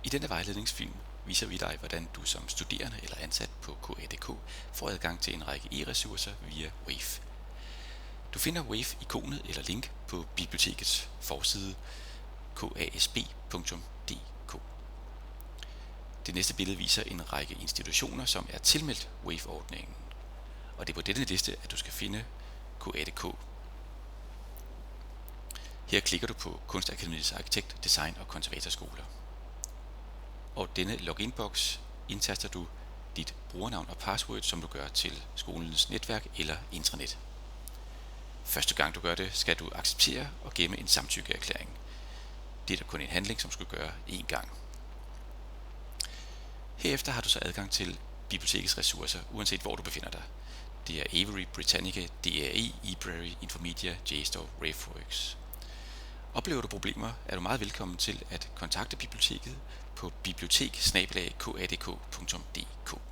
I denne vejledningsfilm viser vi dig, hvordan du som studerende eller ansat på KA.dk får adgang til en række e-ressourcer via Wave. Du finder Wave-ikonet eller link på bibliotekets forside kasb.dk. Det næste billede viser en række institutioner, som er tilmeldt Wave-ordningen, og det er på denne liste, at du skal finde KA.dk. Her klikker du på Kunstakademiets arkitekt-, design- og konservatorskoler. Og denne loginbox indtaster du dit brugernavn og password, som du gør til skolens netværk eller intranet. Første gang du gør det, skal du acceptere og gemme en samtykkeerklæring. Det er der kun en handling, som skal gøre én gang. Herefter har du så adgang til bibliotekets ressourcer, uanset hvor du befinder dig. Det er Avery, Britannica, DRI, eBrary, Infomedia, JSTOR, RaveWorks. Oplever du problemer, er du meget velkommen til at kontakte biblioteket på bibliotek@kadk.dk.